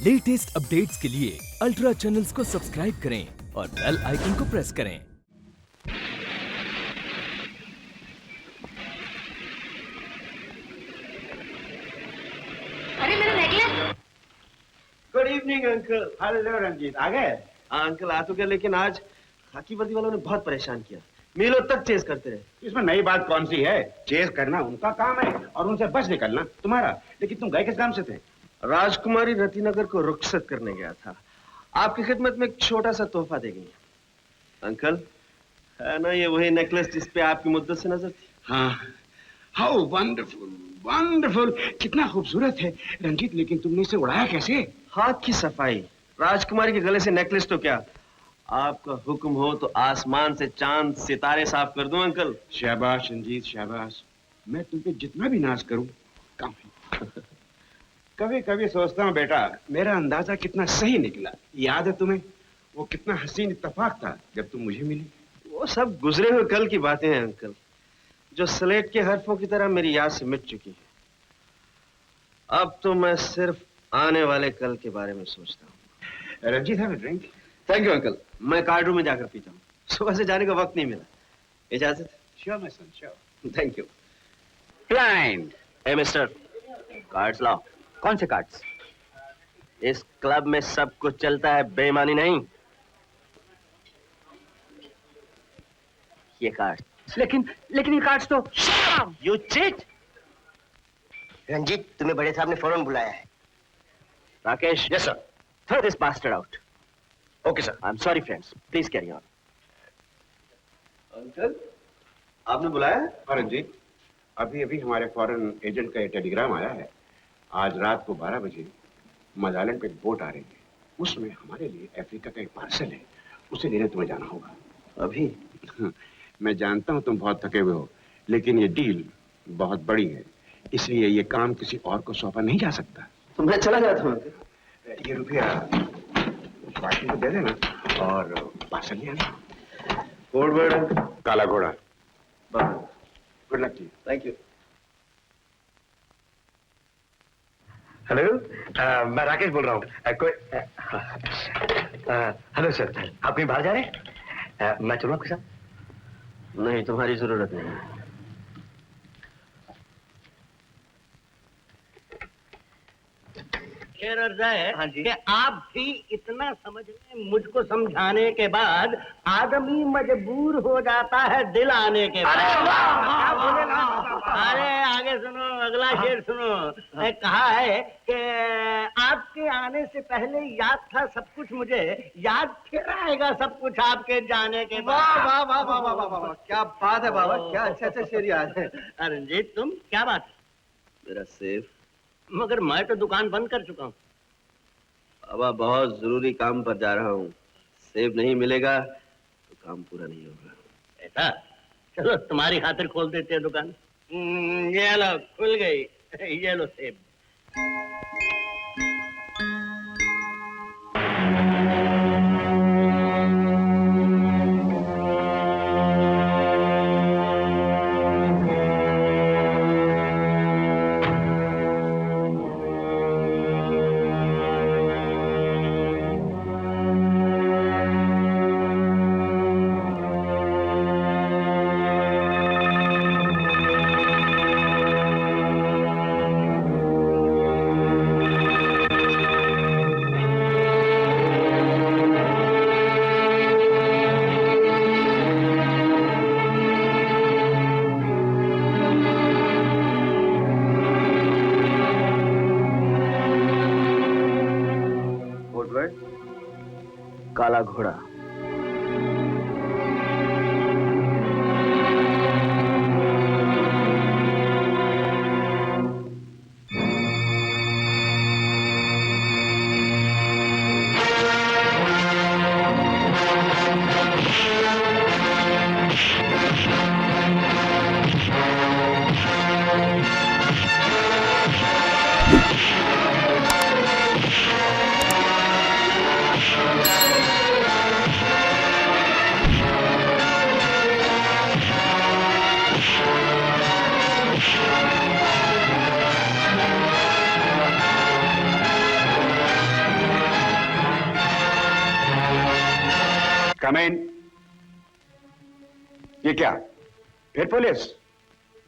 Latest updates के लिए ultra channels को सब्सक्राइब करें और बेल आइकन को प्रेस करें। अरे मेरा necklace. Good evening uncle. Hello Ranjit, आ गए? हाँ अंकल आ तो गया, लेकिन आज खाकी वर्दी वालों ने बहुत परेशान किया। मीलों तक चेस करते रहे। इसमें नई बात कौन सी है? चेस करना उनका काम है और उनसे बच निकलना तुम्हारा। लेकिन तुम गए किस काम से थे? राजकुमारी रतिनगर को रुखसत करने गया था। आपकी खिदमत में एक छोटा सा तोहफा दे गई। अंकल है ना ये वही नेकलेस जिस पे आपकी मुद्दत से नजर थी? हाँ। हाउ वंडरफुल वंडरफुल, कितना खूबसूरत है रंजीत। लेकिन तुमने इसे उड़ाया कैसे? हाथ की सफाई। राजकुमारी के गले से नेकलेस तो क्या, आपका हुक्म हो तो आसमान से चांद सितारे साफ कर दूं अंकल। शाबाश रंजीत शाबाश। मैं तुम पे जितना भी नाज करूं कम है। कभी कभी सोचता हूँ बेटा, मेरा अंदाजा कितना सही निकला। याद है तुम्हें वो कितना हसीन इत्तेफाक था जब तुम मुझे मिली? वो सब गुजरे हुए कल की बातें हैं अंकल, जो स्लेट के हरफों की तरह मेरी याद से मिट चुकी है। अब तो मैं सिर्फ आने वाले कल के बारे में सोचता हूँ। रंजीत है ड्रिंक? थैंक यू अंकल, मैं कार्ड रूम में जाकर पीता हूँ। सुबह से जाने का वक्त नहीं मिला। इजाजत? Sure my son, sure. Thank you. Client. A mister, cards लाओ। कौन से कार्ड्स? इस क्लब में सब कुछ चलता है, बेईमानी नहीं। ये कार्ड। लेकिन ये कार्ड्स तो। You cheat. रंजीत, तुम्हें बड़े साहब ने फौरन बुलाया है। Rakesh. Yes sir. Throw this bastard out. Okay sir. I am sorry friends, please carry on. Uncle आपने बुलाया है? हाँ रंजीत, अभी अभी हमारे फॉरेन एजेंट का एक टेलीग्राम आया है। आज रात को 12 बजे मदालन पे एक बोट आ रही है। उसमें हमारे लिए अफ्रीका का एक पार्सल है, उसे लेने तुम्हें जाना होगा। अभी? मैं जानता हूँ तुम बहुत थके हुए हो, लेकिन ये डील बहुत बड़ी है, इसलिए ये काम किसी और को सौंपा नहीं जा सकता। तो मैं चला जाता हूँ। ये रुपया पार्टी को दे देना और पार्सल ले आना। कोड वर्ड काला घोड़ा। बाबू। गुड लक जी। Thank you. हेलो, मैं राकेश बोल रहा हूँ। हेलो सर, आप कहीं बाहर जा रहे हैं? मैं चलूँ आपके साथ? नहीं, तुम्हारी जरूरत नहीं है। शेर अर्जा है हाँ जी। कि आप भी इतना समझने मुझको समझाने के बाद आदमी मजबूर हो जाता है दिल आने के बाद। क्या बोले ना? अरे आगे सुनो, अगला शेर सुनो। कहा है कि आपके आने से पहले याद था सब कुछ मुझे, याद फिर आएगा सब कुछ आपके जाने के बाद। वाह वाह वाह वाह वाह वाह, क्या बात है बाबा, क्या अच्छे अच्छे शेर याद है। रंजीत, तुम क्या बात है? मेरा सेफ। मगर मैं तो दुकान बंद कर चुका हूँ। बाबा बहुत जरूरी काम पर जा रहा हूँ, सेब नहीं मिलेगा तो काम पूरा नहीं होगा। ऐसा? चलो तुम्हारी खातिर खोल देते हैं दुकान। ये लो, खुल गई। ये लो सेब। काला घोड़ा। कम इन। ये क्या, फिर पुलिस?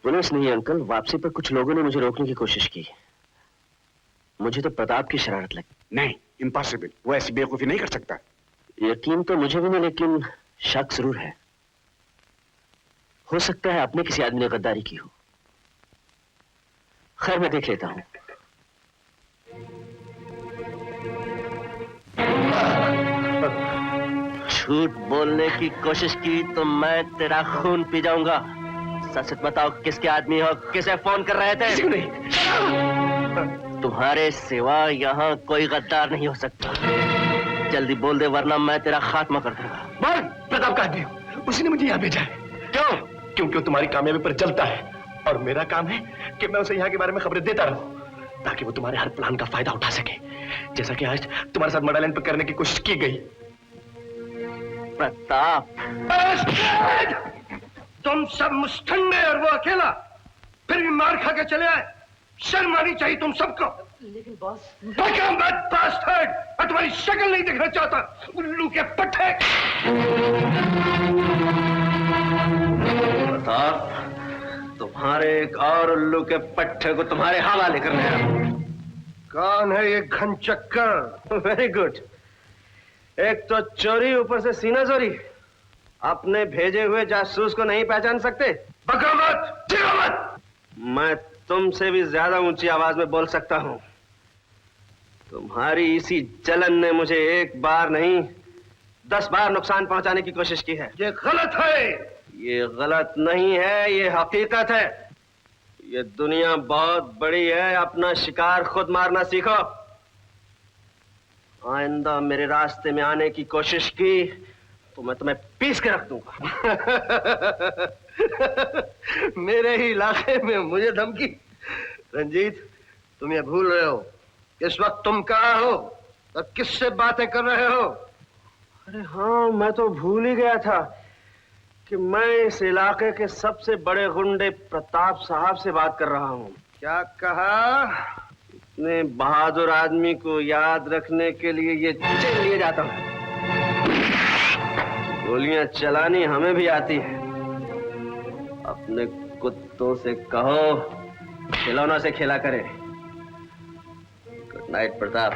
पुलिस नहीं अंकल, वापसी पर कुछ लोगों ने मुझे रोकने की कोशिश की। मुझे तो प्रताप की शरारत लगी। नहीं, इम्पॉसिबल, वो ऐसी बेवकूफी नहीं कर सकता। यकीन तो मुझे भी नहीं, लेकिन शक जरूर है। हो सकता है अपने किसी आदमी ने गद्दारी की हो। खैर मैं देख लेता हूं। झूठ बोलने की कोशिश की तो मैं तेरा खून पी जाऊंगा। सच सच बताओ, किसके आदमी हो, किसे फोन कर रहे थे? किसी नहीं। तुम्हारे सिवा यहाँ कोई गद्दार नहीं हो सकता। जल्दी बोल दे वरना मैं तेरा खात्मा कर दूंगा। बोल, प्रताप का आदमी हो, उसी ने मुझे यहाँ भेजा है। क्यों? क्योंकि वो तुम्हारी कामयाबी पर जलता है और मेरा काम है कि मैं उसे यहाँ के बारे में खबरें देता रहूं ताकि वो तुम्हारे हर प्लान का फायदा उठा सके, जैसा कि आज तुम्हारे साथ मर्डरलैंड पर करने की कोशिश की गई। प्रताप, तुम सब मुस्तंडे और वो अकेला, फिर भी मार खा के चले आए। शर्म आनी चाहिए तुम सबको। लेकिन बॉस, मैं तुम्हारी शक्ल नहीं देखना चाहता, उल्लू के पट्टे। प्रताप, तुम्हारे एक और उल्लू के पट्टे को तुम्हारे हवाले करने आया। कौन है ये घनचक्कर? Very good. एक तो चोरी, ऊपर से सीना चोरी। अपने भेजे हुए जासूस को नहीं पहचान सकते? बका मत, चिल्ला मत। मैं तुमसे भी ज्यादा ऊंची आवाज में बोल सकता हूं। तुम्हारी इसी जलन ने मुझे एक बार नहीं 10 बार नुकसान पहुंचाने की कोशिश की है। ये गलत है। ये गलत नहीं है, ये हकीकत है। ये दुनिया बहुत बड़ी है, अपना शिकार खुद मारना सीखो। आइंदा मेरे रास्ते में आने की कोशिश की तो मैं तुम्हें पीस के रख दूंगा। मेरे ही इलाके में मुझे धमकी? रंजीत, तुम ये भूल रहे हो इस वक्त तुम कहाँ हो और किससे बातें कर रहे हो? अरे हाँ, मैं तो भूल ही गया था कि मैं इस इलाके के सबसे बड़े गुंडे प्रताप साहब से बात कर रहा हूँ। क्या कहा? इतने बहादुर आदमी को याद रखने के लिए ये जेल लिए जाता हूँ। गोलियां चलानी हमें भी आती है। अपने कुत्तों से कहो खिलौनों से खेला करे। Good night Pratap.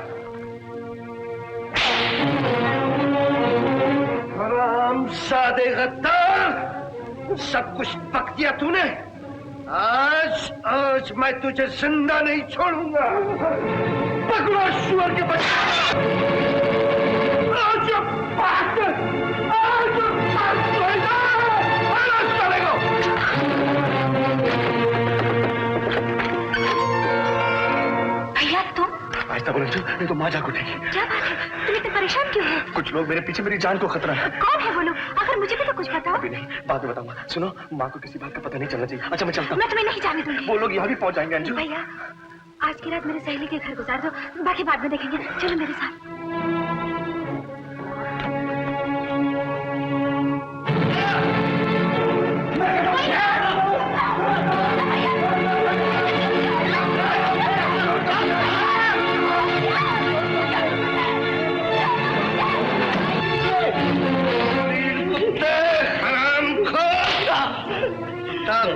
हरामजादे गद्दार, सब कुछ पक दिया तूने। आज मैं तुझे जिंदा नहीं छोड़ूंगा। पकड़ो शुअर के बच्चे। आज भैया तुम? आहिस्ता बोलो अंजू, नहीं तो माँ जाग उठेगी। क्या बात है, तुम इतने परेशान क्यों हो? कुछ लोग मेरे पीछे, मेरी जान को खतरा है। कौन है वो लोग? आखिर मुझे भी तो कुछ बताओ। अभी नहीं, बाद में बताऊंगा। सुनो, माँ को किसी बात का पता नहीं चलना चाहिए। अच्छा मैं चलता हूँ। मैं तुम्हें नहीं जाने दूंगी। वो लोग यहाँ भी पहुँच जाएंगे अंजू। भैया, आज की रात मेरे सहेली के घर गुजार दो, बाकी बाद में देखेंगे। चलो मेरे साथ।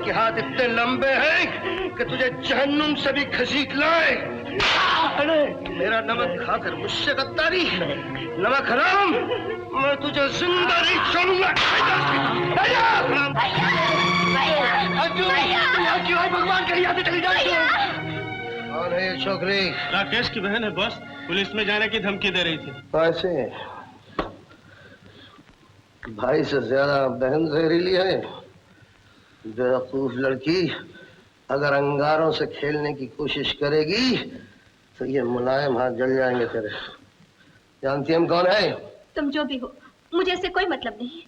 के हाथ इतने लंबे हैं कि तुझे जहन्नुम से भी घसीट लाए। मेरा नमक खाकर मुझसे गद्दारी? नमक हराम, मैं तुझे जिंदा नहीं छोड़ूंगा। भगवान के यहाँ से चली जाए। कौन है ये छोकरी? राकेश की बहन है बॉस, पुलिस में जाने की धमकी दे रही थी। ऐसे भाई से ज्यादा बहन जहरीली है। बेवकूफ लड़की, अगर अंगारों से खेलने की कोशिश करेगी तो ये मुलायम हाथ जल जाएंगे तेरे। जानती हम कौन है? तुम जो भी हो, मुझे इससे कोई मतलब नहीं।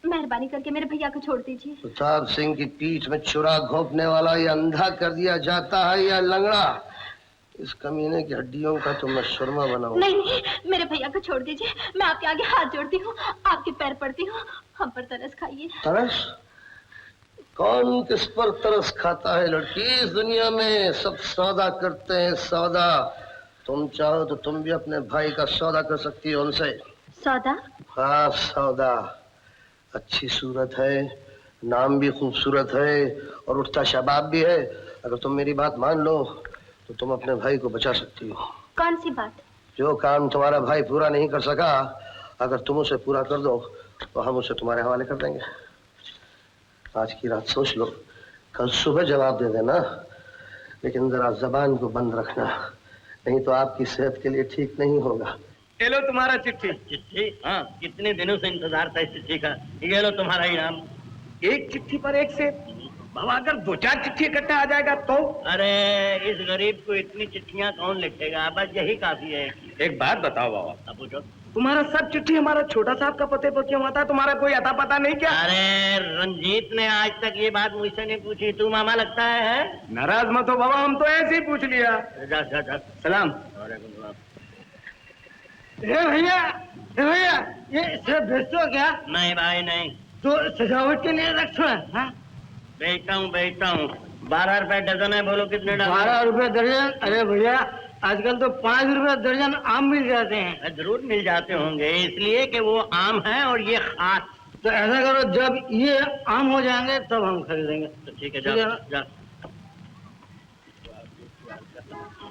मेहरबानी करके मेरे भैया को छोड़ दीजिए। प्रताप सिंह की पीठ में छुरा घोंपने वाला ये अंधा कर दिया जाता है या लंगड़ा? इस कमीने की हड्डियों का तो मैं सुरमा बनाऊं। नहीं नहीं, मेरे भैया को छोड़ दीजिए। मैं आपके आगे हाथ जोड़ती हूँ, आपके पैर पड़ती हूँ। हम पर तरस खाइए। तरस? कौन किस पर तरस खाता है लड़की? इस दुनिया में सब सौदा करते हैं, सौदा। तुम चाहो तो तुम भी अपने भाई का सौदा कर सकती हो उनसे। सौदा? हाँ सौदा। अच्छी सूरत है, नाम भी खूबसूरत है और उठता शबाब भी है। अगर तुम मेरी बात मान लो तो तुम अपने भाई को बचा सकती हो। कौन सी बात? जो काम तुम्हारा भाई पूरा नहीं कर सका, अगर तुम उसे पूरा कर दो तो हम उसे तुम्हारे हवाले कर देंगे। आज की रात सोच लो, कल सुबह जवाब दे देना, लेकिन जरा जबान को बंद रखना, नहीं तो आपकी सेहत के लिए ठीक नहीं होगा। ये लो तुम्हारा चिट्ठी। चिट्ठी? हाँ, कितने दिनों से इंतजार था इस चिट्ठी का। ये लो तुम्हारा इनाम। एक चिट्ठी पर एक से बाबा, अगर 2-4 चिट्ठी इकट्ठा आ जाएगा तो? अरे इस गरीब को इतनी चिट्ठियां कौन लिखेगा, बस यही काफी है। एक बात बताओ बाबा, अब पूछो। तुम्हारा सब चिट्ठी हमारा छोटा साहब का पते पर क्यों आता है? तुम्हारा कोई अता पता नहीं क्या? अरे रंजीत ने आज तक ये बात मुझसे नहीं पूछी, तू मामा लगता है? नाराज मत हो बाबा, हम तो ऐसे ही पूछ लिया। जा जा जा। सलाम। भैया ये सब भेजते हो क्या? नहीं भाई नहीं। तो सजावट के लिए रखो। हाँ बेचता हूँ 12 रुपए डजन है। बोलो कितने डजन? 12 रुपए दर्जन? अरे भैया आजकल तो 5 रुपए दर्जन आम मिल जाते हैं। जरूर मिल जाते होंगे, इसलिए कि वो आम है और ये खास। तो ऐसा करो, जब ये आम हो जाएंगे तब हम खरीदेंगे। तो ठीक है, जा।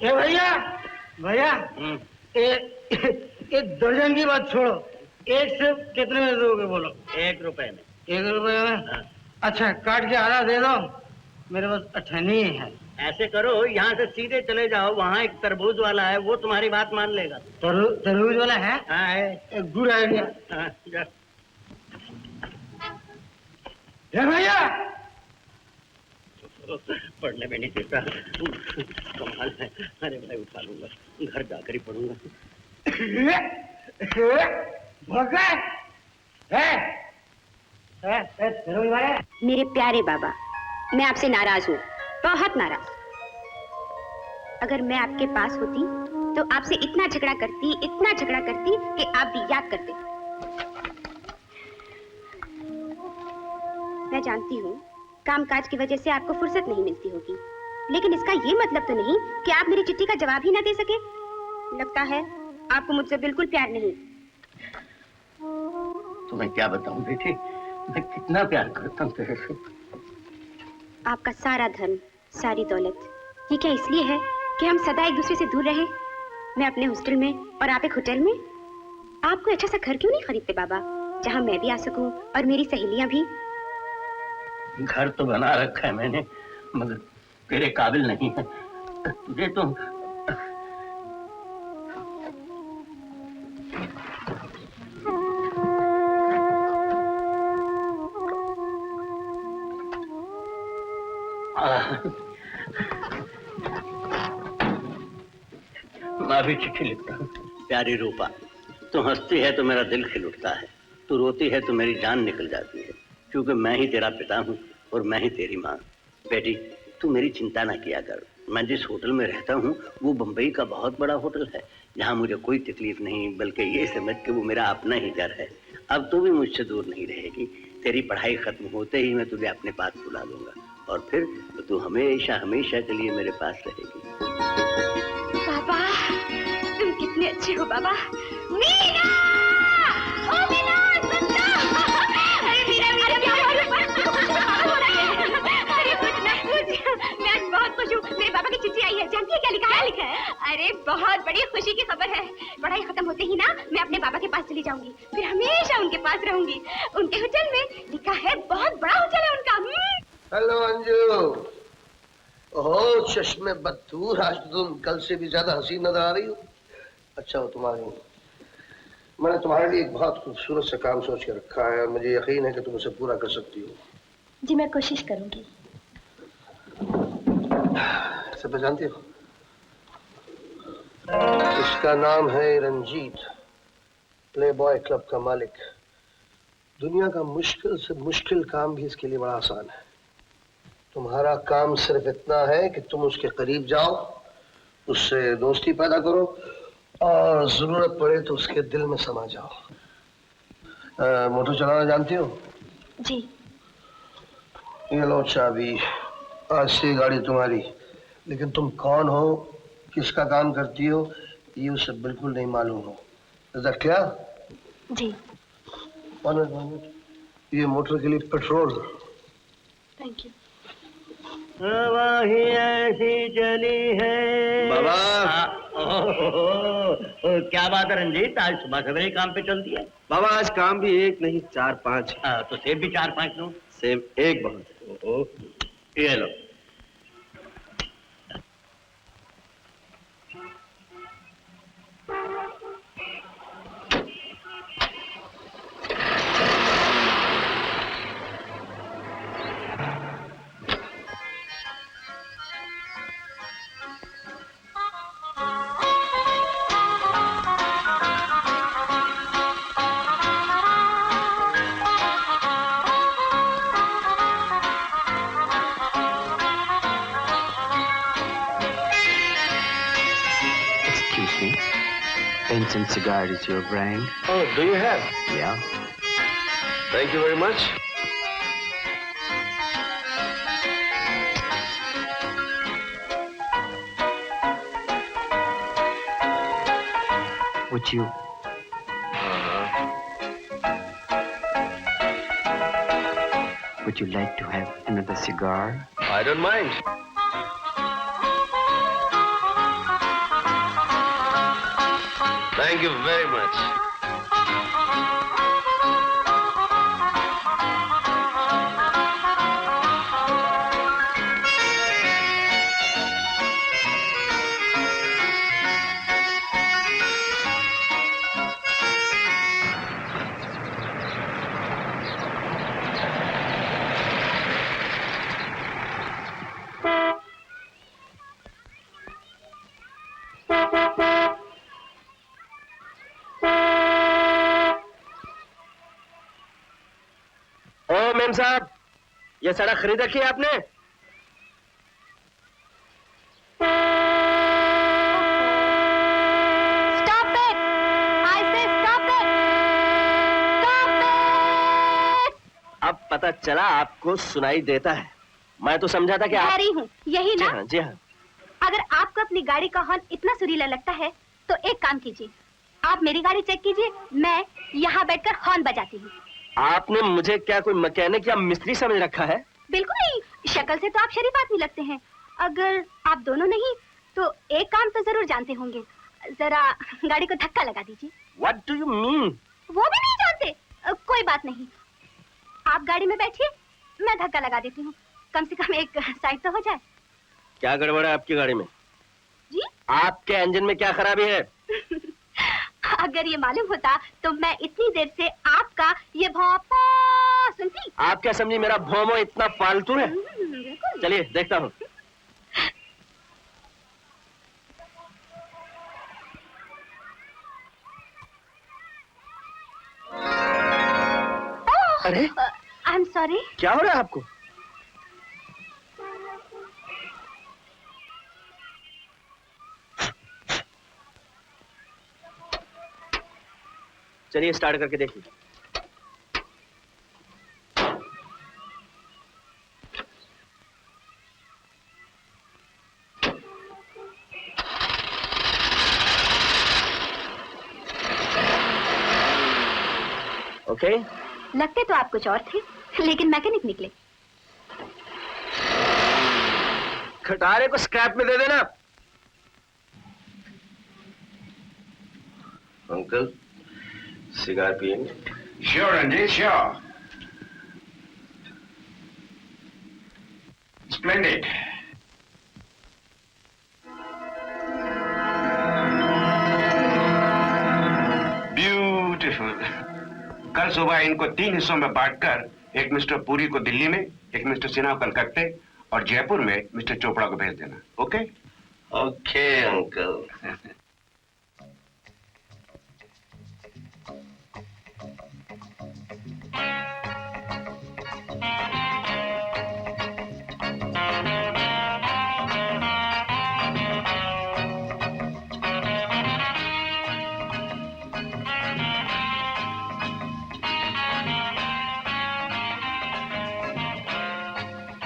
ए भैया एक दर्जन की बात छोड़ो, एक से कितने में दोगे बोलो? 1 रुपए में। 1 रुपए में? हाँ। अच्छा काट के आधा दे दो, मेरे पास 98 है। ऐसे करो, यहाँ से सीधे चले जाओ, वहाँ एक तरबूज वाला है, वो तुम्हारी बात मान लेगा। तरबूज वाला है? हाँ है। Good idea. हाँ जा। भैया पढ़ने में नहीं देता, कमाल है। अरे भाई उठा लूंगा, घर जाकर ही पढ़ूंगा। मेरे प्यारे बाबा, मैं आपसे नाराज हूँ, बहुत नाराज। अगर मैं आपके पास होती तो आपसे इतना झगड़ा करती कि आप भी याद करते। मैं जानती हूँ कामकाज की वजह से आपको फुर्सत नहीं मिलती होगी, लेकिन इसका ये मतलब तो नहीं कि आप मेरी चिट्ठी का जवाब ही ना दे सके। लगता है आपको मुझसे बिल्कुल प्यार नहीं। तुम्हें क्या बताऊं बेटी, मैं कितना प्यार करता हूँ तेरे से। आपका सारा धन, सारी दौलत, ये क्या इसलिए है कि हम सदा एक दूसरे से दूर रहे? मैं अपने हॉस्टल में और आप एक होटल में। आप कोई अच्छा सा घर क्यों नहीं खरीदते बाबा, जहाँ मैं भी आ सकूं और मेरी सहेलियां भी? घर तो बना रखा है मैंने, मगर तेरे काबिल नहीं है। तुझे तो मैं भी चिट्ठी लिखता हूँ। प्यारी रूपा, तू हंसती है तो मेरा दिल खिल उठता है, तू रोती है तो मेरी जान निकल जाती है, क्योंकि मैं ही तेरा पिता हूँ और मैं ही तेरी माँ। बेटी तू मेरी चिंता ना किया कर। मैं जिस होटल में रहता हूँ वो बम्बई का बहुत बड़ा होटल है, जहाँ मुझे कोई तकलीफ नहीं, बल्कि ये समझ के वो मेरा अपना ही घर है। अब तू भी मुझसे दूर नहीं रहेगी। तेरी पढ़ाई खत्म होते ही मैं तुझे अपने पास बुला लूंगा और फिर तो तू हमेशा हमेशा के लिए मेरे पास रहेगी। बाबा तुम कितने अच्छे हो बाबा। मीना! ओ मीना, सुनना! अरे मीना, मीना क्या हो रहा है? अरे कुछ ना कुछ, मैं आज बहुत खुश हूँ। मेरे बाबा की चिट्ठी आई है, जानती है क्या लिखा है? लिखा है? अरे बहुत बड़ी खुशी की खबर है। पढ़ाई खत्म होते ही ना मैं अपने बाबा के पास चली जाऊंगी, फिर हमेशा उनके पास रहूंगी। उनके होटल में लिखा है, बहुत बड़ा होटल है उनका। हेलो अंजू। ओह चश्मे बदूर, आज तुम कल से भी ज्यादा हसीन नजर आ रही हो। अच्छा हो तुम्हारी, मैंने तुम्हारे लिए एक बहुत खूबसूरत सा काम सोच के रखा है, मुझे यकीन है कि तुम उसे पूरा कर सकती हो। जी मैं कोशिश करूंगी। इसे पहचानती हो? इसका नाम है रंजीत, प्ले बॉय क्लब का मालिक। दुनिया का मुश्किल से मुश्किल काम भी इसके लिए बड़ा आसान है। तुम्हारा काम सिर्फ इतना है कि तुम उसके करीब जाओ, उससे दोस्ती पैदा करो और जरूरत पड़े तो उसके दिल में समा जाओ। मोटर चलाना जानती हो? जी। ये लो चाबी, आज से गाड़ी तुम्हारी। लेकिन तुम कौन हो, किसका काम करती हो, ये उसे बिल्कुल नहीं मालूम हो। Is that clear? जी। 1 मिनट, ये मोटर के लिए पेट्रोल। Thank you. वही ऐसी चली है बाबा। क्या बात है रंजीत, आज सुबह सवेरे काम पे चल दिया? बाबा आज काम भी 1 नहीं 4-5। तो सेब भी 4-5 लो। सेब 1 बहुत। ये लो। Excuse me. Benson cigar is your brand? Oh, do you have? Yeah. Thank you very much. Would you? Would you like to have another cigar? I don't mind. Thank you very much. ओ मेम साहब, ये सड़क खरीद रखी है आपने? Stop it! I say stop it! Stop it! अब पता चला आपको सुनाई देता है। मैं तो समझा था कि आप... कह रही हूँ, यही जी ना? हाँ, जी हाँ। अगर आपको अपनी गाड़ी का हॉर्न इतना सुरीला लगता है तो एक काम कीजिए, आप मेरी गाड़ी चेक कीजिए, मैं यहाँ बैठकर हॉर्न बजाती हूँ। आपने मुझे क्या कोई मैकेनिक या मिस्त्री समझ रखा है? बिल्कुल नहीं, शक्ल से तो आप शरीफ आदमी लगते हैं। अगर आप दोनों नहीं तो एक काम तो जरूर जानते होंगे, जरा गाड़ी को धक्का लगा दीजिए। What do you mean? वो भी नहीं जानते? कोई बात नहीं, आप गाड़ी में बैठिए, मैं धक्का लगा देती हूँ, कम से कम एक साइड तो हो जाए। क्या गड़बड़ है आपकी गाड़ी में? जी? आपके इंजन में क्या खराबी है? अगर ये मालूम होता तो मैं इतनी देर से आपका ये भौंपा सुनती। आप क्या समझी मेरा भौमो इतना फालतू है? बिल्कुल। चलिए देखता हूँ। अरे आई एम सॉरी। क्या हो रहा है आपको? चलिए स्टार्ट करके देखिए। ओके? लगते तो आप कुछ और थे, लेकिन मैकेनिक निकले। खटारे को स्क्रैप में दे देना। अंकल सिगार पिएंगे? Sure, Ranjit, sure. Splendid. Beautiful. कल सुबह इनको 3 हिस्सों में बांटकर एक मिस्टर पुरी को दिल्ली में, एक मिस्टर सिन्हा को कलकत्ते और जयपुर में मिस्टर चोपड़ा को भेज देना। ओके? Okay uncle.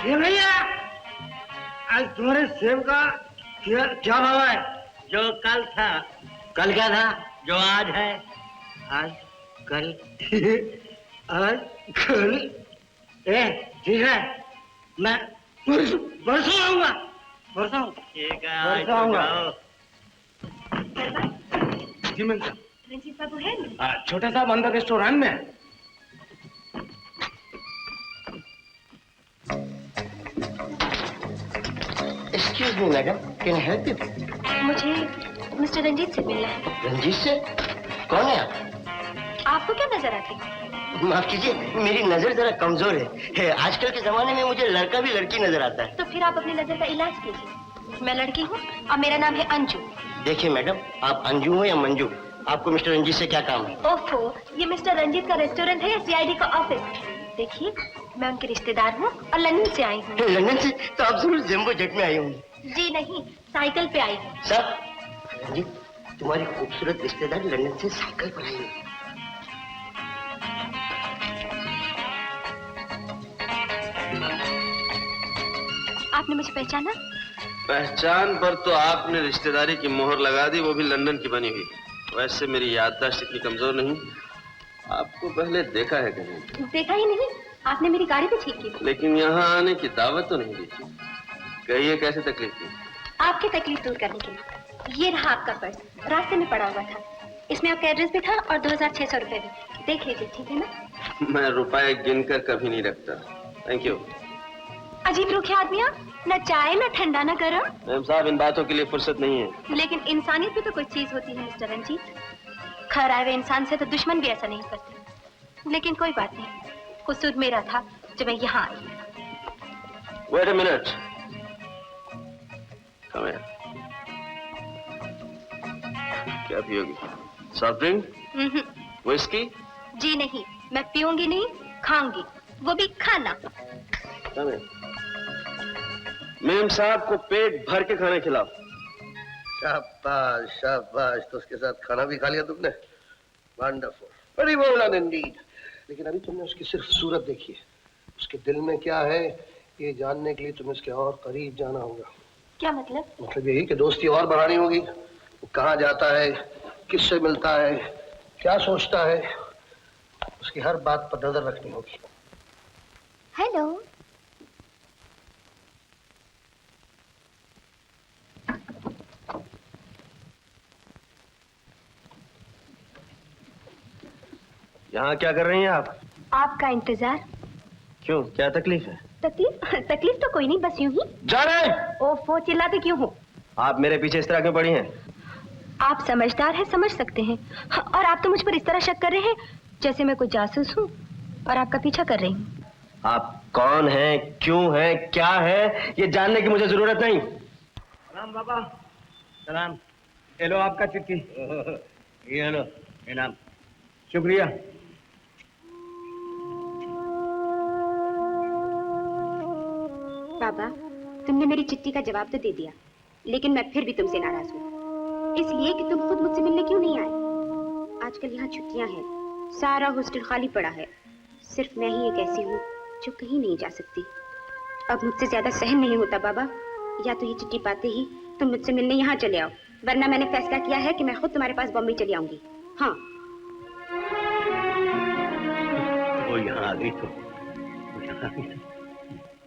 ये भैया, आज तुम्हारे सेब का क्या भाव है? जो कल था। कल क्या था? जो आज है। आज कल और कल ठीक है, मैं परसों आऊंगा। परसों ठीक है, परसों आऊंगा। जी मैं रंजीत बाबू है? छोटा सा अंदर रेस्टोरेंट में। Excuse me madam, can I help you? मुझे मिस्टर रंजीत से मिलना है। रंजीत से? कौन है आप? आपको क्या नजर आती है? माफ कीजिए, मेरी नजर जरा कमजोर है। आजकल के जमाने में मुझे लड़का भी लड़की नजर आता है। तो फिर आप अपनी नजर का इलाज कीजिए। मैं लड़की हूँ और मेरा नाम है अंजू। देखिए मैडम, आप अंजू हो या मंजू, आपको मिस्टर रंजीत से क्या काम है? ओफो, ये मिस्टर रंजीत का रेस्टोरेंट है या सीआईडी का ऑफिस? देखिए, मैं उनके रिश्तेदार हूँ और लंदन से आई हूँ। लंदन से? तो आप जरूर जंबो जेट में आई होंगी। जी नहीं, साइकिल पे आई हूँ। सर, रंजीत, तुम्हारी खूबसूरत रिश्तेदार लंदन से साइकिल पर आई है। आपने मुझे पहचाना? पहचान पर तो आपने रिश्तेदारी की मोहर लगा दी, वो भी लंदन की बनी हुई। वैसे मेरी याददाश्त इतनी कमजोर नहीं, आपको पहले देखा है कहीं? देखा ही नहीं, आपने मेरी गाड़ी भी ठीक की। लेकिन यहाँ आने की दावत तो नहीं दी थी। कहिए कैसे तकलीफ थी? आपकी तकलीफ दूर करने के लिए। ये रहा आपका पर्स, रास्ते में पड़ा हुआ था। इसमें आपका एड्रेस भी था और 2600 रुपए भी। देख लीजिए, ठीक है ना? मैं रुपए गिनकर कभी नहीं रखता। Thank you. अजीब रूखे आदमी आप, न चाय न ठंडा न गरम। मैम साहब, इन बातों के लिए फुर्सत नहीं है। लेकिन इंसानियत भी तो कोई चीज होती है मिस्टर रंजीत। खैर आए हुए इंसान से तो दुश्मन भी ऐसा नहीं करते। लेकिन कोई बात नहीं, कसूर मेरा था जब मैं यहाँ आई। Wait a minute, come here. क्या पियोगी? Soft drink? विस्की? जी नहीं, मैं पीऊंगी नहीं, खाऊंगी, वो भी खाना। Come here. मैम साहब को पेट भर के खाना खिलाओ। शाबाश शाबाश, तो उसके साथ खाना भी खा लिया तुमने? Wonderful, very well Indeed. लेकिन अभी तुमने उसकी सिर्फ सूरत देखी है, उसके दिल में क्या है ये जानने के लिए तुम्हें उसके और करीब जाना होगा। क्या मतलब? मतलब यही कि दोस्ती और बढ़ानी होगी। वो कहाँ जाता है, किससे मिलता है, क्या सोचता है, उसकी हर बात पर नजर रखनी होगी। हेलो। यहाँ क्या कर रही हैं आप? आपका इंतजार। क्यों, क्या तकलीफ है? तकलीफ तो कोई नहीं, बस यूं ही। जा रहे? ओफो, चिल्लाते क्यों हो? आप मेरे पीछे इस तरह क्यों पड़ी हैं? आप समझदार हैं, समझ सकते हैं। और आप तो मुझ पर इस तरह शक कर रहे हैं जैसे मैं कोई जासूस हूँ और आपका पीछा कर रही हूँ। आप कौन हैं, क्यों हैं, क्या है, ये जानने की मुझे जरूरत नहीं। सलाम बाबा, सलाम। ये लो आपका चिट्ठी। ये लो इनाम। शुक्रिया। बाबा, तुमने मेरी चिट्ठी का जवाब तो दे दिया, लेकिन मैं फिर भी तुमसे नाराज हूँ। इसलिए कि तुम खुद मुझसे मिलने क्यों नहीं आए? आजकल यहाँ छुट्टियाँ हैं, सारा हॉस्टल खाली पड़ा है। सिर्फ मैं ही एक ऐसी हूँ जो कहीं नहीं जा सकती। अब मुझसे ज्यादा सहन नहीं होता बाबा। या तो ये चिट्ठी पाते ही तुम मुझसे मिलने यहाँ चले आओ, वरना मैंने फैसला किया है कि मैं खुद तुम्हारे पास बॉम्बे चली आऊंगी। हाँ। वो यहाँ आ गई तो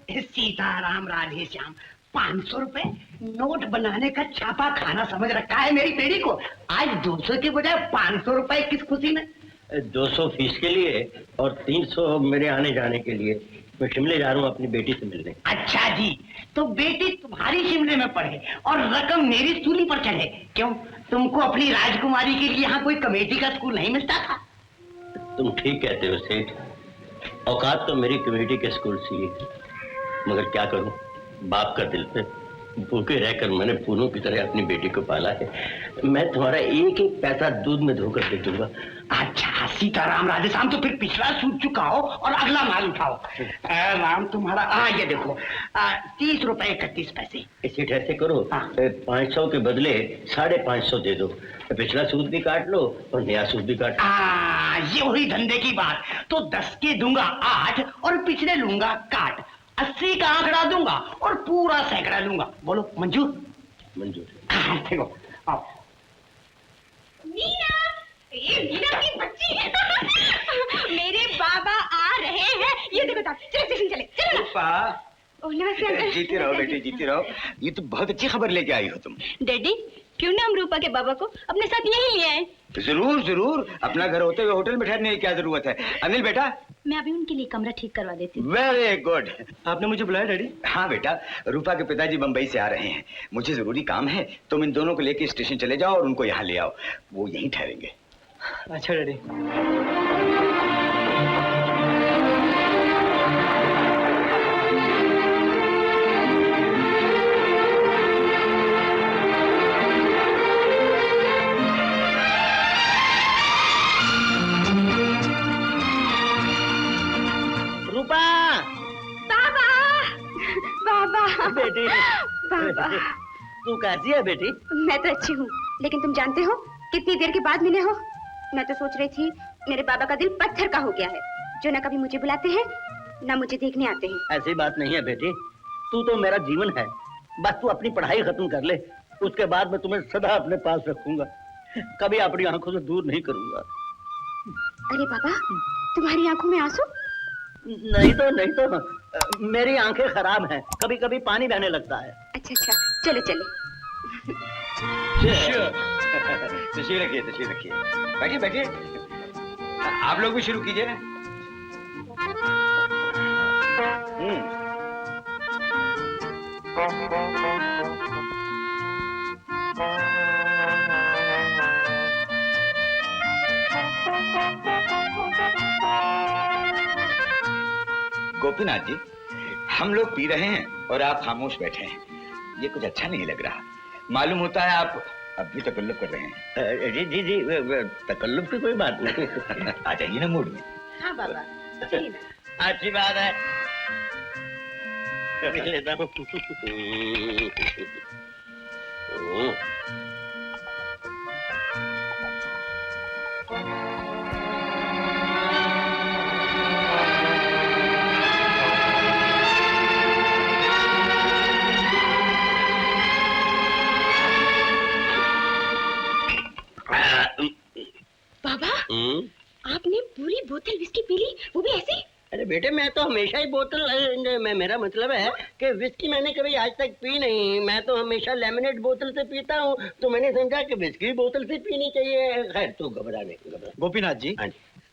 सीताराम राधे श्याम, 500 रुपए नोट बनाने का छापा खाना समझ रखा है मेरी बेटी को। आज 200 के बजाय 500 रुपए किस खुशी में? 200 फीस के लिए और 300 मेरे आने जाने के लिए। मैं शिमले जा रहा हूँ अपनी बेटी से मिलने। अच्छा जी, तो बेटी तुम्हारी शिमले में पढ़े और रकम मेरी सूली पर चढ़े। क्यों, तुमको अपनी राजकुमारी के लिए यहाँ कोई कमेटी का स्कूल नहीं मिलता था? तुम ठीक कहते हो सेठ, औकात तो मेरी कमेटी के स्कूल से ही, मगर क्या करूं, बाप का दिल पे भूखे रहकर मैंने फूलों की तरह अपनी बेटी को पाला है। मैं तुम्हारा एक एक पैसा दूध में धोकर दे दूंगा। अच्छा सीताराम राधे श्याम, तो फिर पिछला सूट चुकाओ और अगला माल उठाओ। राम तुम्हारा, ये देखो 30 रुपए 31 पैसे। सेठ ऐसे करो, 500 के बदले 550 दे दो। पिछला सूद भी काट लो और नया सूद भी काट लो। ये वही धंधे की बात। तो 10 के दूंगा 8 और पिछले लूंगा काट। 80 का आंकड़ा दूंगा और पूरा सैकड़ा लूंगा। बोलो मंजूर? मंजूर। देखो आओ। मीना, ये मीना की बच्ची है। साहब, चलो स्टेशन चले, चलो। रूपा, ओह, नमस्ते अंकल। जीती रहो बेटी, जीती रहो। ये तो बहुत अच्छी खबर लेके आई हो तुम। डैडी, क्यों ना हम रूपा के बाबा को अपने साथ यहीं ले आए? जरूर जरूर, अपना घर होते हुए होटल में ठहरने की क्या जरूरत है। अनिल बेटा, मैं अभी उनके लिए कमरा ठीक करवा देती हूँ। Very good. आपने मुझे बुलाया डैडी? हाँ बेटा, रूपा के पिताजी बंबई से आ रहे हैं, मुझे जरूरी काम है। तुम इन दोनों को लेके स्टेशन चले जाओ और उनको यहाँ ले आओ, वो यहीं ठहरेंगे। अच्छा डैडी। रूपा, बाबा, बाबा, बेटी, बाबा। तू कैसी है बेटी? मैं तो अच्छी हूँ, लेकिन तुम जानते हो कितनी देर के बाद मिले हो? मैं तो सोच रही थी मेरे बाबा का दिल पत्थर का हो गया है, जो न कभी मुझे बुलाते हैं न मुझे देखने आते हैं। ऐसी बात नहीं है बेटी, तू तो मेरा जीवन है। बस तू अपनी पढ़ाई खत्म कर ले, उसके बाद मैं तुम्हें सदा अपने पास रखूंगा, कभी अपनी आंखों से दूर नहीं करूंगा। अरे बाबा, तुम्हारी आंखों में आंसू? नहीं तो मेरी आंखें खराब हैं, कभी कभी पानी बहने लगता है। अच्छा अच्छा, चलो चलो। तशरीफ रखिए, तशरीफ रखिए, बैठिए बैठिए। आप लोग भी शुरू कीजिए। गोपीनाथ जी, हम लोग पी रहे हैं और आप खामोश बैठे हैं, ये कुछ अच्छा नहीं लग रहा। मालूम होता है आप अब भी तकल्लुफ कर रहे हैं। जी जी जी, तकल्लुफ की कोई बात नहीं। आ जाइए ना मूड में। हाँ बाबा, चलिए ना। अच्छी बात है, पी लेता हूँ। बाबा, आपने पूरी बोतल विस्की पी ली, वो भी ऐसे? अरे बेटे, मैं तो हमेशा ही बोतल, मेरा मतलब है कि विस्की मैंने कभी आज तक पी नहीं। मैं तो हमेशा लेमनेड बोतल से पीता हूँ, तो मैंने समझा कि विस्की बोतल से पीनी चाहिए। खैर, तू घबरा नहीं। गोपीनाथ जी,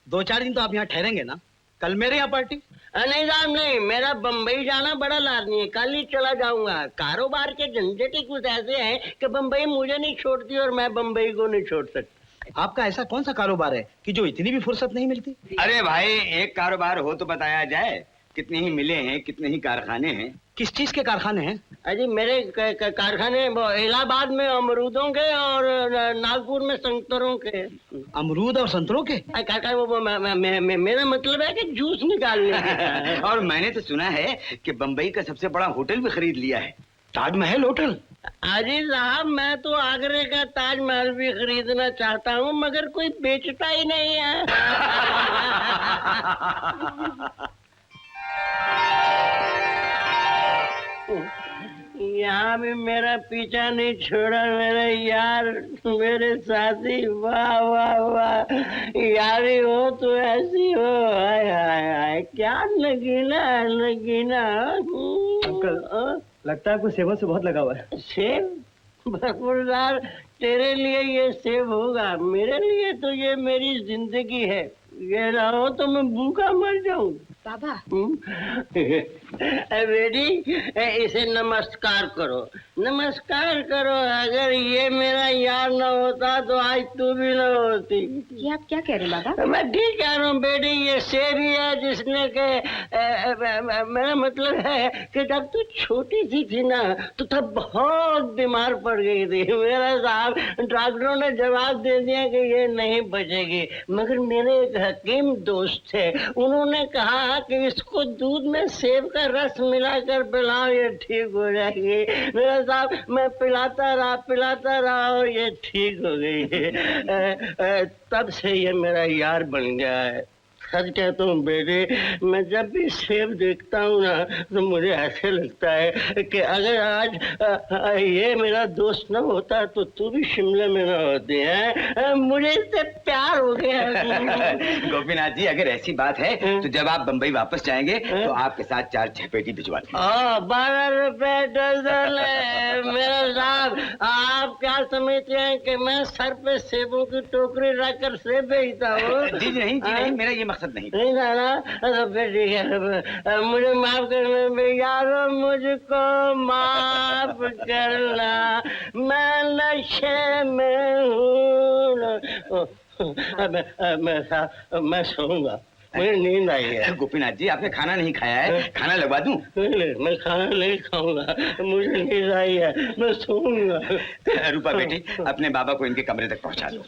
2-4 दिन तो आप यहाँ ठहरेंगे ना? कल मेरे यहाँ पार्टी? नहीं साहब नहीं, मेरा बम्बई जाना बड़ा लाजमी है, कल ही चला जाऊंगा। कारोबार के झंझट ही कुछ ऐसे हैं कि बम्बई मुझे नहीं छोड़ती और मैं बम्बई को नहीं छोड़ सकती। आपका ऐसा कौन सा कारोबार है कि जो इतनी भी फुर्सत नहीं मिलती? अरे भाई, एक कारोबार हो तो बताया जाए। कितने ही मिले हैं, कितने ही कारखाने हैं। किस चीज के कारखाने हैं? अजी मेरे कारखाने इलाहाबाद में अमरूदों के और नागपुर में संतरों के। अमरूद और संतरों के? मेरा मतलब है कि जूस निकालने के। और मैंने तो सुना है कि बंबई का सबसे बड़ा होटल भी खरीद लिया है, ताजमहल होटल। अजी साहब, मैं तो आगरे का ताजमहल भी खरीदना चाहता हूँ, मगर कोई बेचता ही नहीं है। यहाँ भी मेरा पीछा नहीं छोड़ा मेरा यार, मेरे साथी। वाह वाह वाह, यारी हो तो ऐसी हो। हाय हाय हाय, क्या नगीना नगीना। अंकल, लगता है आपको सेबों से बहुत लगा हुआ है। सेब? बरफुरदार, तेरे लिए ये सेब होगा, मेरे लिए तो ये मेरी जिंदगी है। ये ना हो तो मैं भूखा मर जाऊं। बाबा, बेटी, इसे नमस्कार करो, नमस्कार करो। अगर ये मेरा यार न होता तो आज तू भी न होती। ये आप क्या कह रहे हैं बाबा? मैं ठीक कह रहा हूँ बेटी, ये सेब ही है जिसने के मेरा मतलब है कि जब तू छोटी सी थी ना तो तब बहुत बीमार पड़ गई थी। मेरा साहब, डॉक्टरों ने जवाब दे दिया कि ये नहीं बचेगी, मगर मेरे एक हकीम दोस्त थे, उन्होंने कहा कि इसको दूध में सेब का रस मिलाकर पिलाओ, ये ठीक हो जाएगी। मेरा साहब, मैं पिलाता रहा और ये ठीक हो गई। तब से ये मेरा यार बन गया है। सच कहता हूँ बेटे, मैं जब भी सेब देखता हूँ ना तो मुझे ऐसे लगता है कि अगर आज ये मेरा दोस्त न होता तो तू भी शिमले में न होती है। मुझे इससे प्यार हो गया। गोपीनाथ जी, अगर ऐसी बात है तो जब आप बंबई वापस जाएंगे तो आपके साथ 4-6 पेटी भिजवा देंगे। 12 रुपए डजन है मेरा साहब। आप क्या समझते हैं कि मैं सर पे सेबों की टोकरी रखकर सेब बेचता हूँ? जी नहीं, मेरा ये मकसद नहीं। नहीं ना, तो फिर ठीक है, मुझे माफ करना यारो, मुझको माफ करना, मैं नशे में हूँ। मैं सोऊंगा, मुझे नींद आई है। गोपीनाथ जी, आपने खाना नहीं खाया है, खाना लगवा दूं? नहीं, मैं खाना नहीं खाऊंगा, मुझे नींद आई है, मैं सोऊंगा। रूपा बेटी, अपने बाबा को इनके कमरे तक पहुंचा दो।